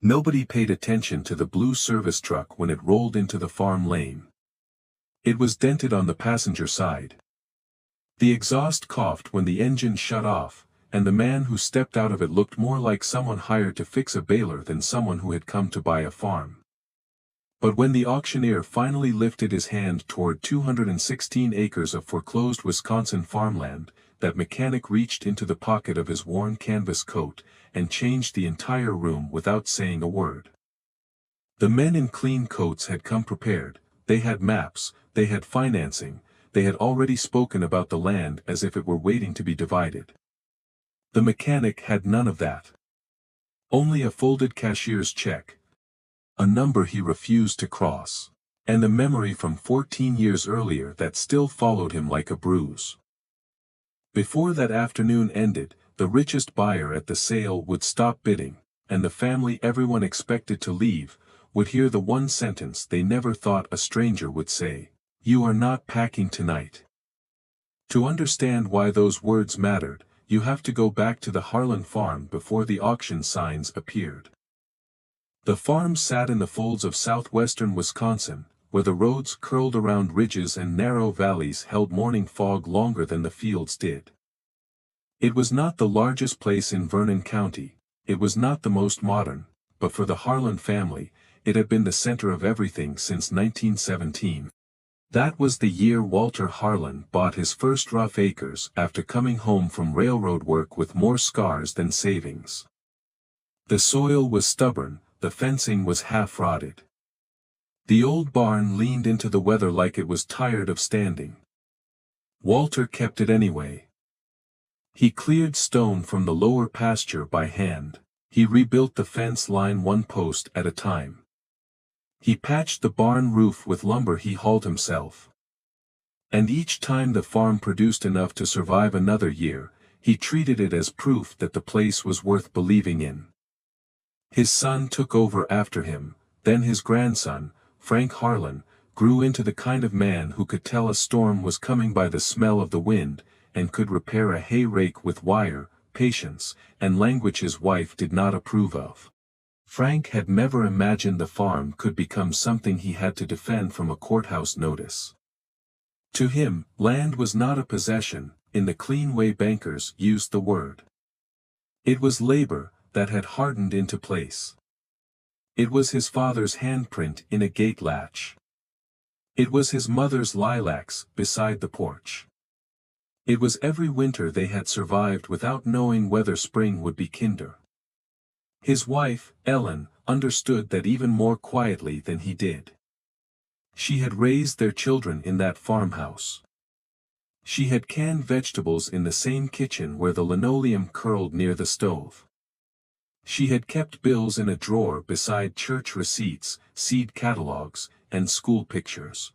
Nobody paid attention to the blue service truck when it rolled into the farm lane. It was dented on the passenger side. The exhaust coughed when the engine shut off, and the man who stepped out of it looked more like someone hired to fix a baler than someone who had come to buy a farm. But when the auctioneer finally lifted his hand toward 216 acres of foreclosed Wisconsin farmland, that mechanic reached into the pocket of his worn canvas coat, and changed the entire room without saying a word. The men in clean coats had come prepared, they had maps, they had financing, they had already spoken about the land as if it were waiting to be divided. The mechanic had none of that. Only a folded cashier's check, a number he refused to cross, and a memory from 14 years earlier that still followed him like a bruise. Before that afternoon ended, the richest buyer at the sale would stop bidding, and the family everyone expected to leave would hear the one sentence they never thought a stranger would say: "You are not packing tonight." To understand why those words mattered, you have to go back to the Harlan farm before the auction signs appeared. The farm sat in the folds of southwestern Wisconsin, where the roads curled around ridges and narrow valleys held morning fog longer than the fields did. It was not the largest place in Vernon County, it was not the most modern, but for the Harlan family, it had been the center of everything since 1917. That was the year Walter Harlan bought his first rough acres after coming home from railroad work with more scars than savings. The soil was stubborn, the fencing was half-rotted. The old barn leaned into the weather like it was tired of standing. Walter kept it anyway. He cleared stone from the lower pasture by hand. He rebuilt the fence line one post at a time. He patched the barn roof with lumber he hauled himself. And each time the farm produced enough to survive another year, he treated it as proof that the place was worth believing in. His son took over after him, then his grandson, Frank Harlan, grew into the kind of man who could tell a storm was coming by the smell of the wind, and could repair a hay rake with wire, patience, and language his wife did not approve of. Frank had never imagined the farm could become something he had to defend from a courthouse notice. To him, land was not a possession, in the clean way bankers used the word. It was labor that had hardened into place. It was his father's handprint in a gate latch. It was his mother's lilacs beside the porch. It was every winter they had survived without knowing whether spring would be kinder. His wife, Ellen, understood that even more quietly than he did. She had raised their children in that farmhouse. She had canned vegetables in the same kitchen where the linoleum curled near the stove. She had kept bills in a drawer beside church receipts, seed catalogs, and school pictures.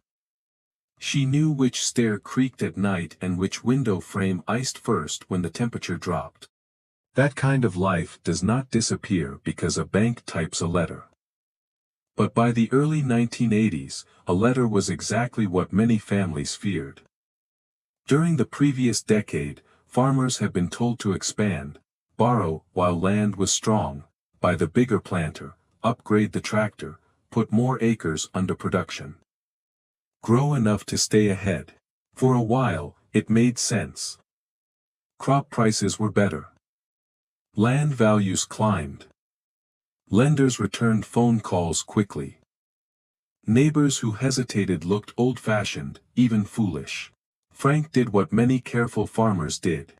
She knew which stair creaked at night and which window frame iced first when the temperature dropped. That kind of life does not disappear because a bank types a letter. But by the early 1980s, a letter was exactly what many families feared. During the previous decade, farmers had been told to expand, borrow while land was strong, buy the bigger planter, upgrade the tractor, put more acres under production. Grow enough to stay ahead. For a while, it made sense. Crop prices were better. Land values climbed. Lenders returned phone calls quickly. Neighbors who hesitated looked old-fashioned, even foolish. Frank did what many careful farmers did.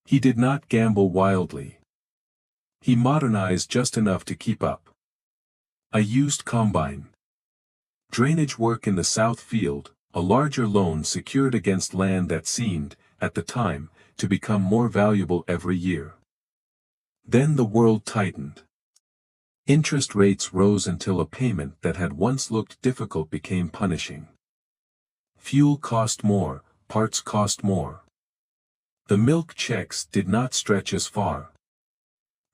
He did not gamble wildly. He modernized just enough to keep up. A used combine. Drainage work in the south field, a larger loan secured against land that seemed, at the time, to become more valuable every year. Then the world tightened. Interest rates rose until a payment that had once looked difficult became punishing. Fuel cost more, parts cost more. The milk checks did not stretch as far.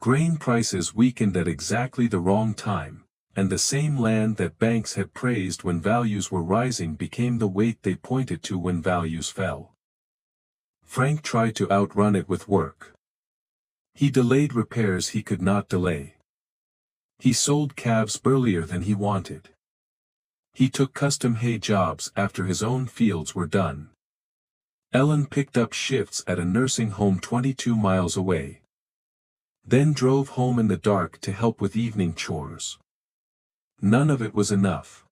Grain prices weakened at exactly the wrong time, and the same land that banks had praised when values were rising became the weight they pointed to when values fell. Frank tried to outrun it with work. He delayed repairs he could not delay. He sold calves earlier than he wanted. He took custom hay jobs after his own fields were done. Ellen picked up shifts at a nursing home 22 miles away. Then drove home in the dark to help with evening chores. None of it was enough.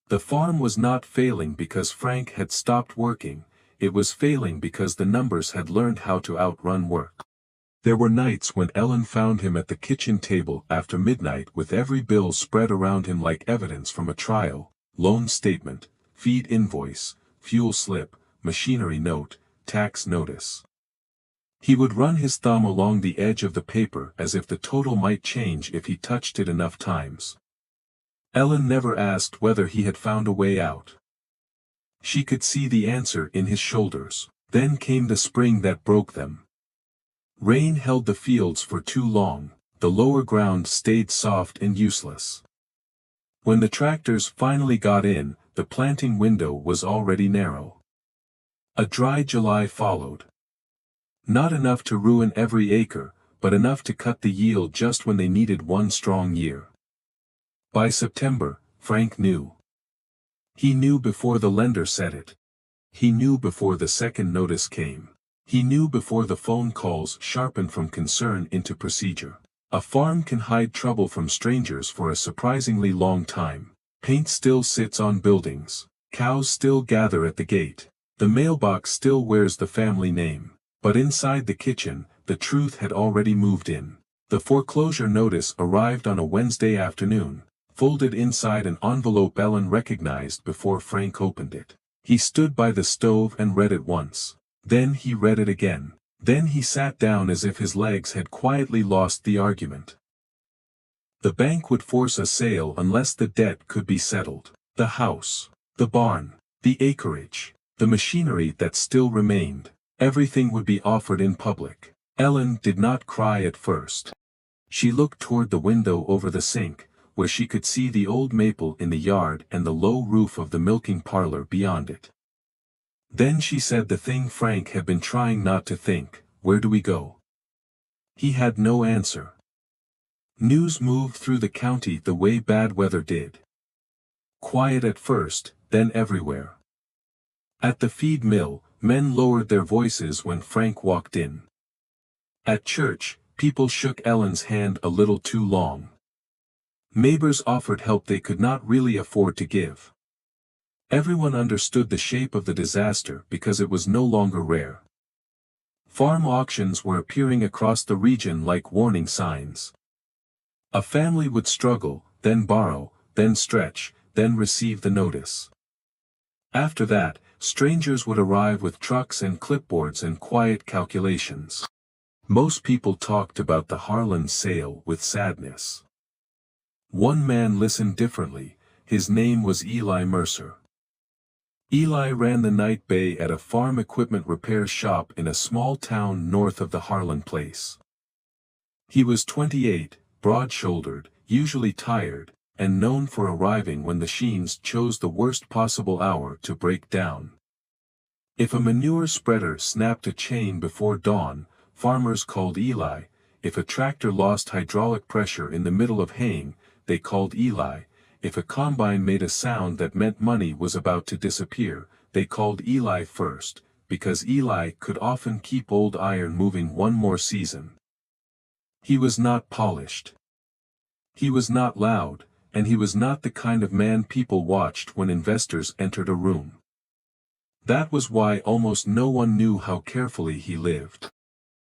The farm was not failing because Frank had stopped working, it was failing because the numbers had learned how to outrun work. There were nights when Ellen found him at the kitchen table after midnight with every bill spread around him like evidence from a trial: loan statement, feed invoice, fuel slip, machinery note, tax notice. He would run his thumb along the edge of the paper as if the total might change if he touched it enough times. Ellen never asked whether he had found a way out. She could see the answer in his shoulders. Then came the spring that broke them. Rain held the fields for too long, the lower ground stayed soft and useless. When the tractors finally got in, the planting window was already narrow. A dry July followed. Not enough to ruin every acre, but enough to cut the yield just when they needed one strong year. By September, Frank knew. He knew before the lender said it. He knew before the second notice came. He knew before the phone calls sharpened from concern into procedure. A farm can hide trouble from strangers for a surprisingly long time. Paint still sits on buildings. Cows still gather at the gate. The mailbox still wears the family name. But inside the kitchen, the truth had already moved in. The foreclosure notice arrived on a Wednesday afternoon, folded inside an envelope Ellen recognized before Frank opened it. He stood by the stove and read it once. Then he read it again. Then he sat down as if his legs had quietly lost the argument. The bank would force a sale unless the debt could be settled. The house, the barn, the acreage, the machinery that still remained. Everything would be offered in public. Ellen did not cry at first. She looked toward the window over the sink, where she could see the old maple in the yard and the low roof of the milking parlor beyond it. Then she said the thing Frank had been trying not to think: where do we go? He had no answer. News moved through the county the way bad weather did. Quiet at first, then everywhere. At the feed mill, men lowered their voices when Frank walked in. At church, people shook Ellen's hand a little too long. Neighbors offered help they could not really afford to give. Everyone understood the shape of the disaster because it was no longer rare. Farm auctions were appearing across the region like warning signs. A family would struggle, then borrow, then stretch, then receive the notice. After that, strangers would arrive with trucks and clipboards and quiet calculations. Most people talked about the Harlan sale with sadness. One man listened differently. His name was Eli Mercer. Eli ran the night bay at a farm equipment repair shop in a small town north of the Harlan place. He was 28, broad-shouldered, usually tired, and known for arriving when the machines chose the worst possible hour to break down. If a manure spreader snapped a chain before dawn, farmers called Eli. If a tractor lost hydraulic pressure in the middle of haying, they called Eli. If a combine made a sound that meant money was about to disappear, they called Eli first, because Eli could often keep old iron moving one more season. He was not polished. He was not loud, and he was not the kind of man people watched when investors entered a room. That was why almost no one knew how carefully he lived.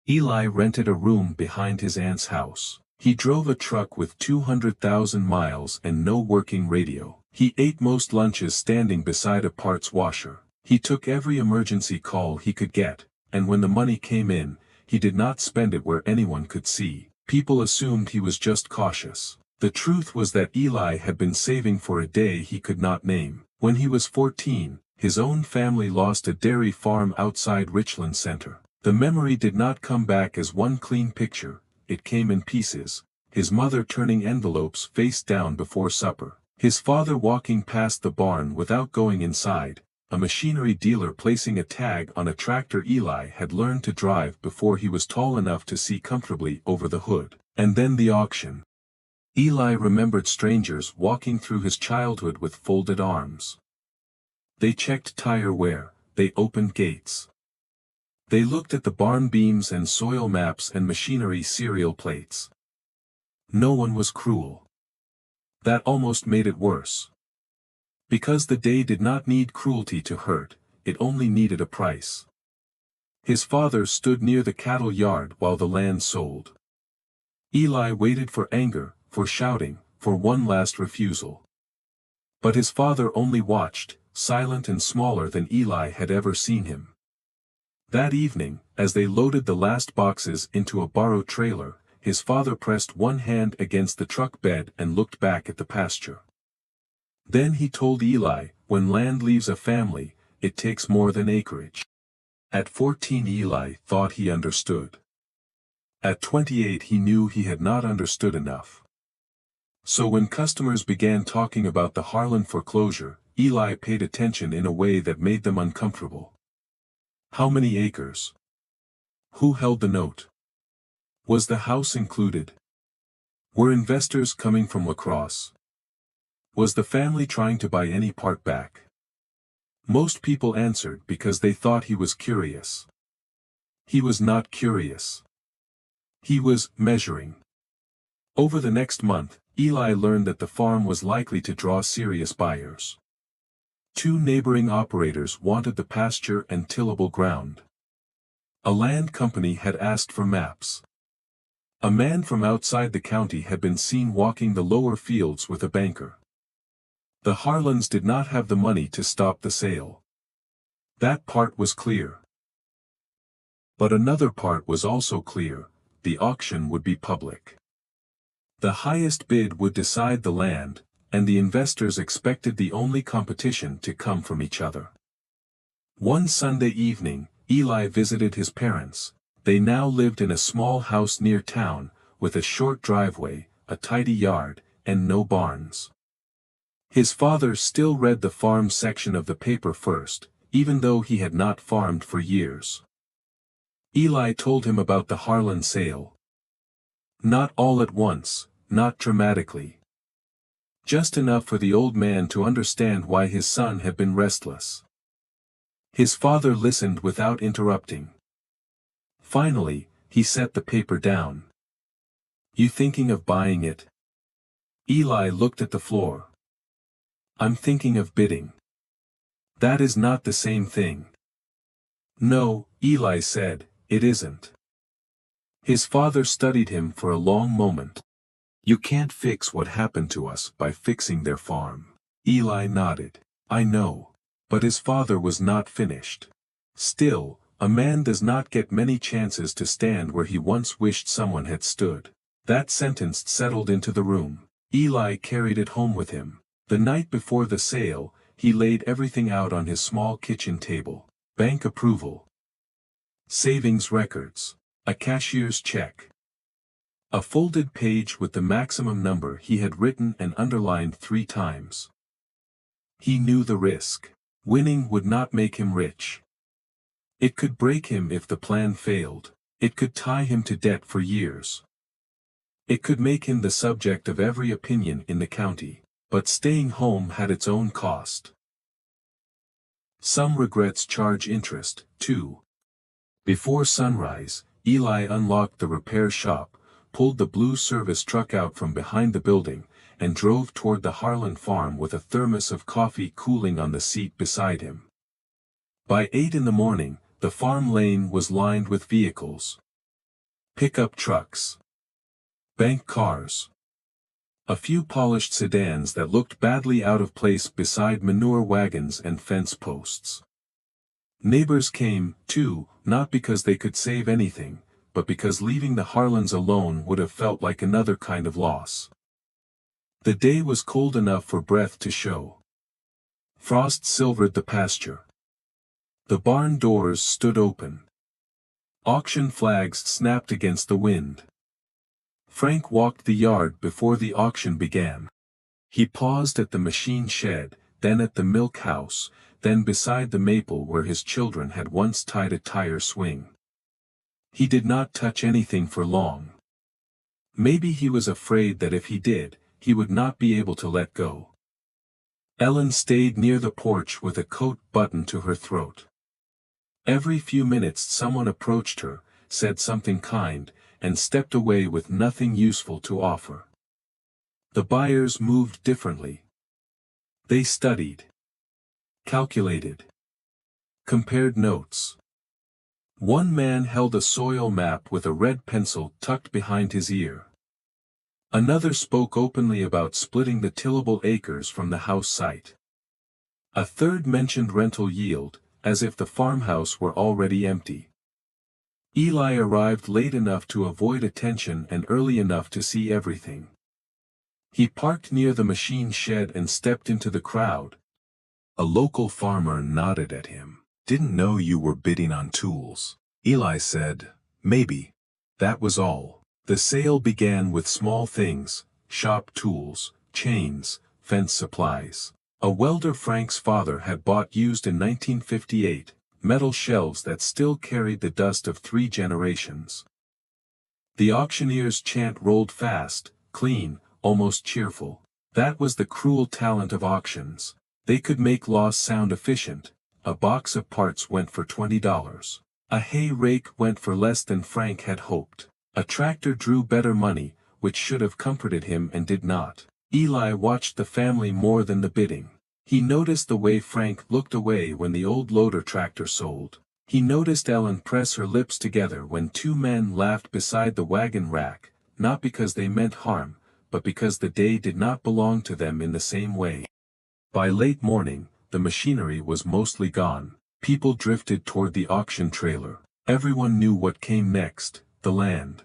Eli rented a room behind his aunt's house. He drove a truck with 200,000 miles and no working radio. He ate most lunches standing beside a parts washer. He took every emergency call he could get, and when the money came in, he did not spend it where anyone could see. People assumed he was just cautious. The truth was that Eli had been saving for a day he could not name. When he was 14, his own family lost a dairy farm outside Richland Center. The memory did not come back as one clean picture, it came in pieces. His mother turning envelopes face down before supper. His father walking past the barn without going inside. A machinery dealer placing a tag on a tractor Eli had learned to drive before he was tall enough to see comfortably over the hood. And then the auction. Eli remembered strangers walking through his childhood with folded arms. They checked tire wear, they opened gates. They looked at the barn beams and soil maps and machinery serial plates. No one was cruel. That almost made it worse. Because the day did not need cruelty to hurt, it only needed a price. His father stood near the cattle yard while the land sold. Eli waited for anger, for shouting, for one last refusal. But his father only watched, silent and smaller than Eli had ever seen him. That evening, as they loaded the last boxes into a borrowed trailer, his father pressed one hand against the truck bed and looked back at the pasture. Then he told Eli, when land leaves a family, it takes more than acreage. At 14 Eli thought he understood. At 28 he knew he had not understood enough. So when customers began talking about the Harlan foreclosure, Eli paid attention in a way that made them uncomfortable. How many acres? Who held the note? Was the house included? Were investors coming from lacrosse? Was the family trying to buy any part back? Most people answered because they thought he was curious. He was not curious. He was measuring. Over the next month, Eli learned that the farm was likely to draw serious buyers. 2 neighboring operators wanted the pasture and tillable ground. A land company had asked for maps. A man from outside the county had been seen walking the lower fields with a banker. The Harlans did not have the money to stop the sale. That part was clear. But another part was also clear: the auction would be public. The highest bid would decide the land, and the investors expected the only competition to come from each other. One Sunday evening, Eli visited his parents. They now lived in a small house near town, with a short driveway, a tidy yard, and no barns. His father still read the farm section of the paper first, even though he had not farmed for years. Eli told him about the Harlan sale. Not all at once, not dramatically. Just enough for the old man to understand why his son had been restless. His father listened without interrupting. Finally, he set the paper down. You thinking of buying it? Eli looked at the floor. I'm thinking of bidding. That is not the same thing. No, Eli said, it isn't. His father studied him for a long moment. You can't fix what happened to us by fixing their farm. Eli nodded. I know. But his father was not finished. Still, a man does not get many chances to stand where he once wished someone had stood. That sentence settled into the room. Eli carried it home with him. The night before the sale, he laid everything out on his small kitchen table. Bank approval. Savings records. A cashier's check. A folded page with the maximum number he had written and underlined 3 times. He knew the risk. Winning would not make him rich. It could break him if the plan failed. It could tie him to debt for years. It could make him the subject of every opinion in the county. But staying home had its own cost. Some regrets charge interest, too. Before sunrise, Eli unlocked the repair shop, pulled the blue service truck out from behind the building, and drove toward the Harlan farm with a thermos of coffee cooling on the seat beside him. By 8 in the morning, the farm lane was lined with vehicles. Pickup trucks. Bank cars. A few polished sedans that looked badly out of place beside manure wagons and fence posts. Neighbors came, too, not because they could save anything, but because leaving the Harlans alone would have felt like another kind of loss. The day was cold enough for breath to show. Frost silvered the pasture. The barn doors stood open. Auction flags snapped against the wind. Frank walked the yard before the auction began. He paused at the machine shed, then at the milk house, then beside the maple where his children had once tied a tire swing. He did not touch anything for long. Maybe he was afraid that if he did, he would not be able to let go. Ellen stayed near the porch with a coat buttoned to her throat. Every few minutes someone approached her, said something kind, and stepped away with nothing useful to offer. The buyers moved differently. They studied, calculated, compared notes. One man held a soil map with a red pencil tucked behind his ear. Another spoke openly about splitting the tillable acres from the house site. A third mentioned rental yield, as if the farmhouse were already empty. Eli arrived late enough to avoid attention and early enough to see everything. He parked near the machine shed and stepped into the crowd. A local farmer nodded at him. "Didn't know you were bidding on tools." Eli said, "Maybe." That was all. The sale began with small things: shop tools, chains, fence supplies. A welder Frank's father had bought used in 1958, metal shelves that still carried the dust of 3 generations. The auctioneer's chant rolled fast, clean, almost cheerful. That was the cruel talent of auctions. They could make loss sound efficient. A box of parts went for $20. A hay rake went for less than Frank had hoped. A tractor drew better money, which should have comforted him and did not. Eli watched the family more than the bidding. He noticed the way Frank looked away when the old loader tractor sold. He noticed Ellen press her lips together when 2 men laughed beside the wagon rack, not because they meant harm, but because the day did not belong to them in the same way. By late morning, the machinery was mostly gone. People drifted toward the auction trailer. Everyone knew what came next: the land.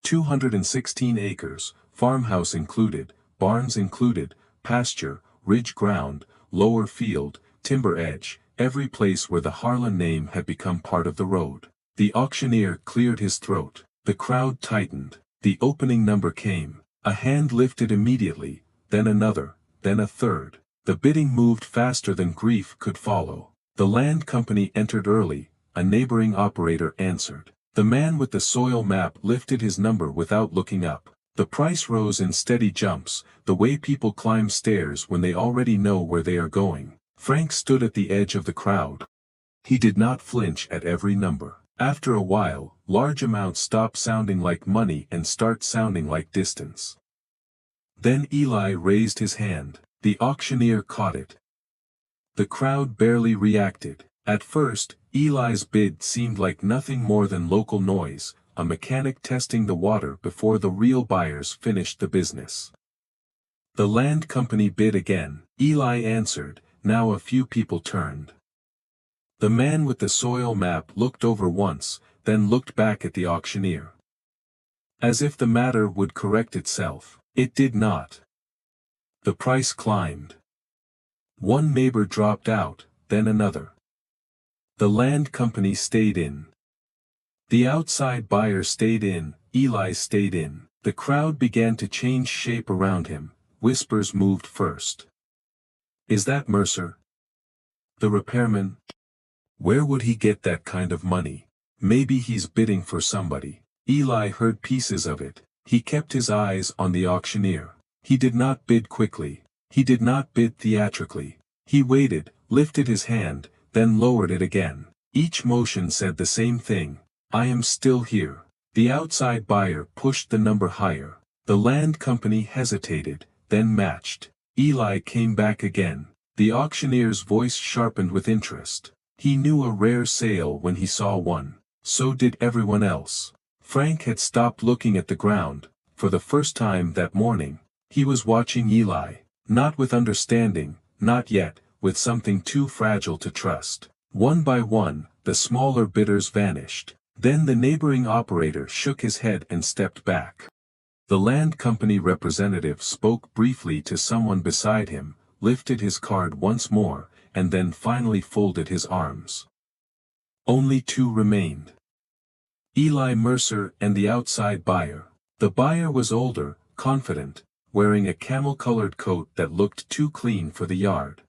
216 acres, farmhouse included, barns included, pasture, ridge ground, lower field, timber edge, every place where the Harlan name had become part of the road. The auctioneer cleared his throat. The crowd tightened. The opening number came. A hand lifted immediately, then another, then a third. The bidding moved faster than grief could follow. The land company entered early. A neighboring operator answered. The man with the soil map lifted his number without looking up. The price rose in steady jumps, the way people climb stairs when they already know where they are going. Frank stood at the edge of the crowd. He did not flinch at every number. After a while, large amounts stopped sounding like money and start sounding like distance. Then Eli raised his hand. The auctioneer caught it. The crowd barely reacted. At first, Eli's bid seemed like nothing more than local noise, a mechanic testing the water before the real buyers finished the business. The land company bid again. Eli answered. Now a few people turned. The man with the soil map looked over once, then looked back at the auctioneer. As if the matter would correct itself. It did not. The price climbed. One neighbor dropped out, then another. The land company stayed in. The outside buyer stayed in. Eli stayed in. The crowd began to change shape around him. Whispers moved first. "Is that Mercer? The repairman? Where would he get that kind of money? Maybe he's bidding for somebody." Eli heard pieces of it. He kept his eyes on the auctioneer. He did not bid quickly. He did not bid theatrically. He waited, lifted his hand, then lowered it again. Each motion said the same thing: "I am still here." The outside buyer pushed the number higher. The land company hesitated, then matched. Eli came back again. The auctioneer's voice sharpened with interest. He knew a rare sale when he saw one. So did everyone else. Frank had stopped looking at the ground. For the first time that morning, he was watching Eli. Not with understanding, not yet, with something too fragile to trust. One by one, the smaller bidders vanished. Then the neighboring operator shook his head and stepped back. The land company representative spoke briefly to someone beside him, lifted his card once more, and then finally folded his arms. Only 2 remained. Eli Mercer and the outside buyer. The buyer was older, confident, wearing a camel-colored coat that looked too clean for the yard.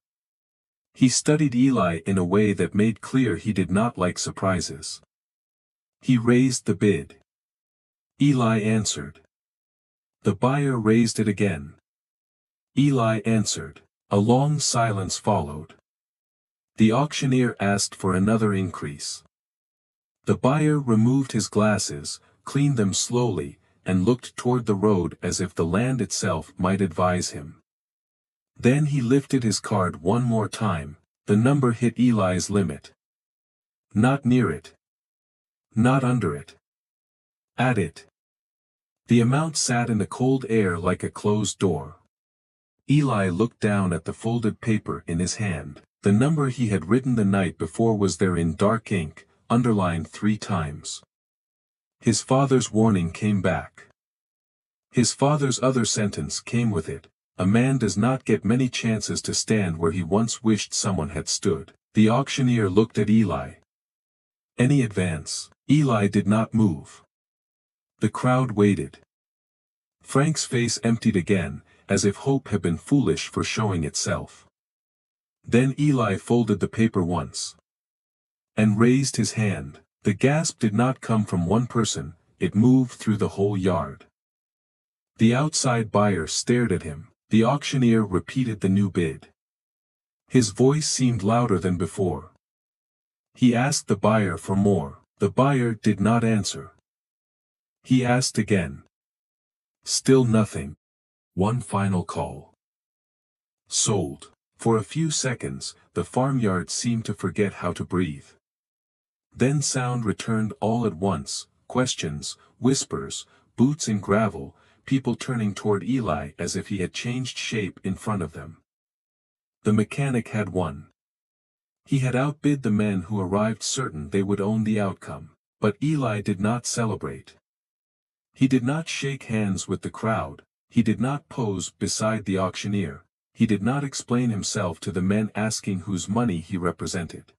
He studied Eli in a way that made clear he did not like surprises. He raised the bid. Eli answered. The buyer raised it again. Eli answered. A long silence followed. The auctioneer asked for another increase. The buyer removed his glasses, cleaned them slowly, and looked toward the road as if the land itself might advise him. Then he lifted his card one more time. The number hit Eli's limit. Not near it. Not under it. At it. The amount sat in the cold air like a closed door. Eli looked down at the folded paper in his hand. The number he had written the night before was there in dark ink, underlined 3 times. His father's warning came back. His father's other sentence came with it. A man does not get many chances to stand where he once wished someone had stood. The auctioneer looked at Eli. Any advance? Eli did not move. The crowd waited. Frank's face emptied again, as if hope had been foolish for showing itself. Then Eli folded the paper once. And raised his hand. The gasp did not come from one person, it moved through the whole yard. The outside buyer stared at him. The auctioneer repeated the new bid. His voice seemed louder than before. He asked the buyer for more. The buyer did not answer. He asked again. Still nothing. One final call. Sold. For a few seconds, the farmyard seemed to forget how to breathe. Then sound returned all at once, questions, whispers, boots in gravel, people turning toward Eli as if he had changed shape in front of them. The mechanic had won. He had outbid the men who arrived certain they would own the outcome, but Eli did not celebrate. He did not shake hands with the crowd, he did not pose beside the auctioneer, he did not explain himself to the men asking whose money he represented.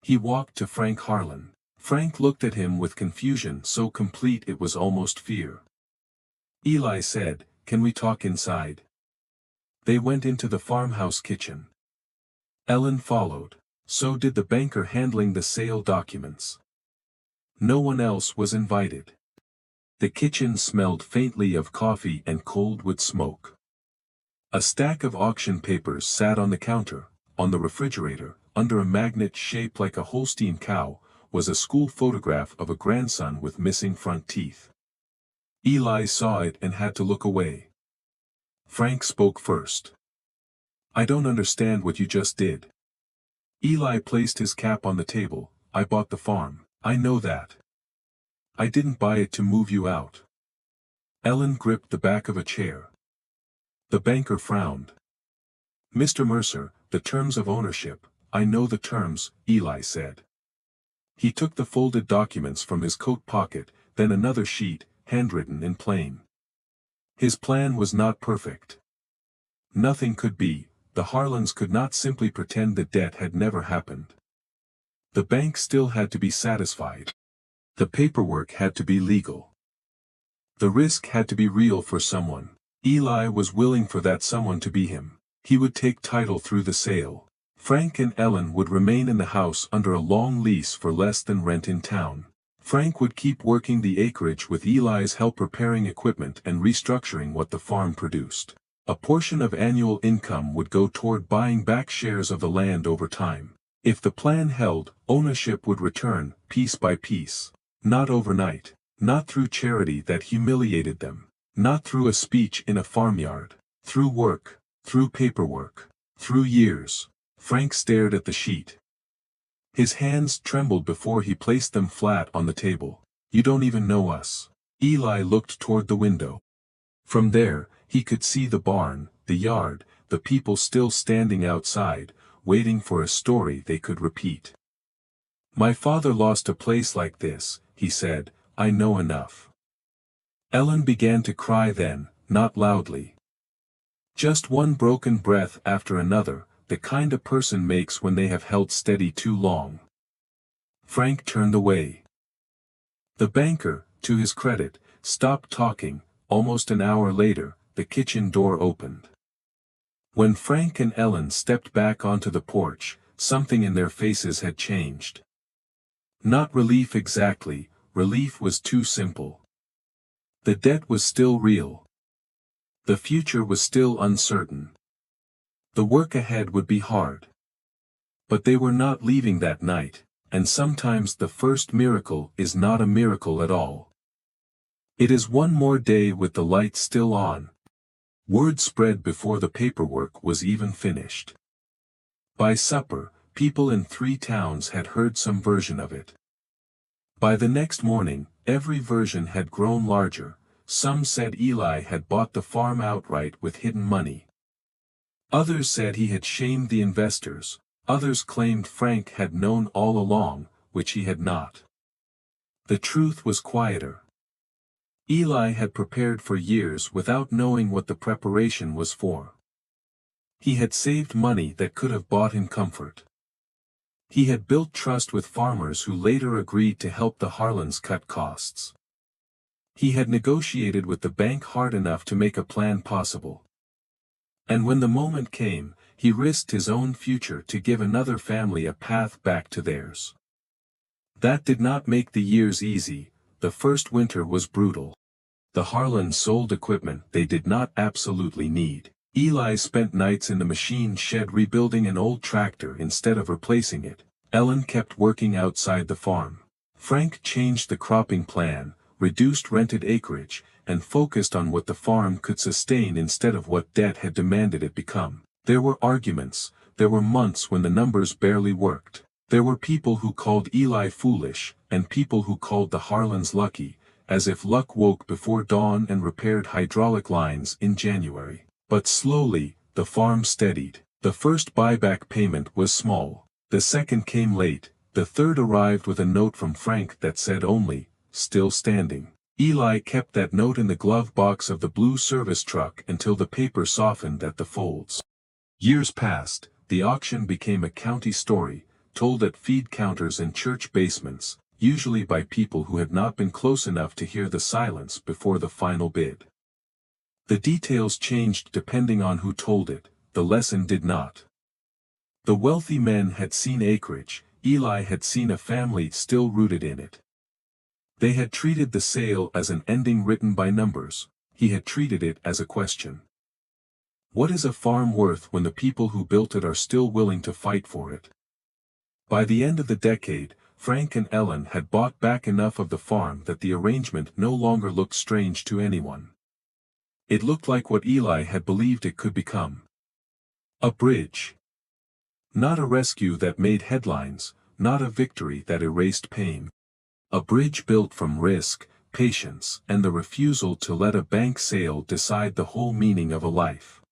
He walked to Frank Harlan. Frank looked at him with confusion so complete it was almost fear. Eli said, "Can we talk inside?" They went into the farmhouse kitchen. Ellen followed. So did the banker handling the sale documents. No one else was invited. The kitchen smelled faintly of coffee and cold wood smoke. A stack of auction papers sat on the counter. On the refrigerator, under a magnet shaped like a Holstein cow, was a school photograph of a grandson with missing front teeth. Eli saw it and had to look away. Frank spoke first. "I don't understand what you just did." Eli placed his cap on the table. "I bought the farm. I know that. I didn't buy it to move you out." Ellen gripped the back of a chair. The banker frowned. "Mr. Mercer, the terms of ownership." "I know the terms," Eli said. He took the folded documents from his coat pocket, then another sheet, handwritten in plain. His plan was not perfect. Nothing could be. The Harlans could not simply pretend the debt had never happened. The bank still had to be satisfied. The paperwork had to be legal. The risk had to be real for someone. Eli was willing for that someone to be him. He would take title through the sale. Frank and Ellen would remain in the house under a long lease for less than rent in town. Frank would keep working the acreage with Eli's help repairing equipment and restructuring what the farm produced. A portion of annual income would go toward buying back shares of the land over time. If the plan held, ownership would return, piece by piece. Not overnight. Not through charity that humiliated them. Not through a speech in a farmyard. Through work. Through paperwork. Through years. Frank stared at the sheet. His hands trembled before he placed them flat on the table. "You don't even know us." Eli looked toward the window. From there, he could see the barn, the yard, the people still standing outside, waiting for a story they could repeat. "My father lost a place like this," he said. "I know enough." Ellen began to cry then, not loudly. Just one broken breath after another, the kind a person makes when they have held steady too long. Frank turned away. The banker, to his credit, stopped talking. Almost an hour later, the kitchen door opened. When Frank and Ellen stepped back onto the porch, something in their faces had changed. Not relief exactly, relief was too simple. The debt was still real. The future was still uncertain. The work ahead would be hard. But they were not leaving that night, and sometimes the first miracle is not a miracle at all. It is one more day with the light still on. Word spread before the paperwork was even finished. By supper, people in 3 towns had heard some version of it. By the next morning, every version had grown larger. Some said Eli had bought the farm outright with hidden money. Others said he had shamed the investors. Others claimed Frank had known all along, which he had not. The truth was quieter. Eli had prepared for years without knowing what the preparation was for. He had saved money that could have bought him comfort. He had built trust with farmers who later agreed to help the Harlans cut costs. He had negotiated with the bank hard enough to make a plan possible. And when the moment came, he risked his own future to give another family a path back to theirs. That did not make the years easy. The first winter was brutal. The Harlans sold equipment they did not absolutely need. Eli spent nights in the machine shed rebuilding an old tractor instead of replacing it. Ellen kept working outside the farm. Frank changed the cropping plan, reduced rented acreage, and focused on what the farm could sustain instead of what debt had demanded it become. There were arguments. There were months when the numbers barely worked. There were people who called Eli foolish, and people who called the Harlans lucky, as if luck woke before dawn and repaired hydraulic lines in January. But slowly, the farm steadied. The first buyback payment was small. The second came late. The third arrived with a note from Frank that said only, "Still standing." Eli kept that note in the glove box of the blue service truck until the paper softened at the folds. Years passed. The auction became a county story, told at feed counters and church basements, usually by people who had not been close enough to hear the silence before the final bid. The details changed depending on who told it. The lesson did not. The wealthy men had seen acreage. Eli had seen a family still rooted in it. They had treated the sale as an ending written by numbers. He had treated it as a question. What is a farm worth when the people who built it are still willing to fight for it? By the end of the decade, Frank and Ellen had bought back enough of the farm that the arrangement no longer looked strange to anyone. It looked like what Eli had believed it could become. A bridge. Not a rescue that made headlines, not a victory that erased pain. A bridge built from risk, patience, and the refusal to let a bank sale decide the whole meaning of a life.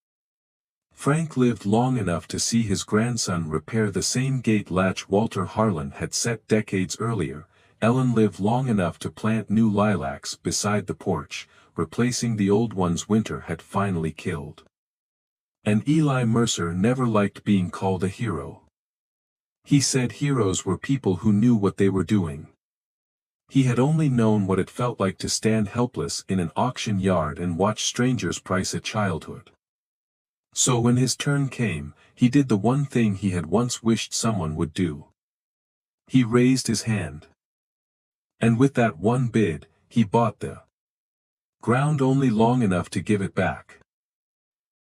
Frank lived long enough to see his grandson repair the same gate latch Walter Harlan had set decades earlier. Ellen lived long enough to plant new lilacs beside the porch, replacing the old ones winter had finally killed. And Eli Mercer never liked being called a hero. He said heroes were people who knew what they were doing. He had only known what it felt like to stand helpless in an auction yard and watch strangers price a childhood. So when his turn came, he did the one thing he had once wished someone would do. He raised his hand. And with that one bid, he bought the ground only long enough to give it back.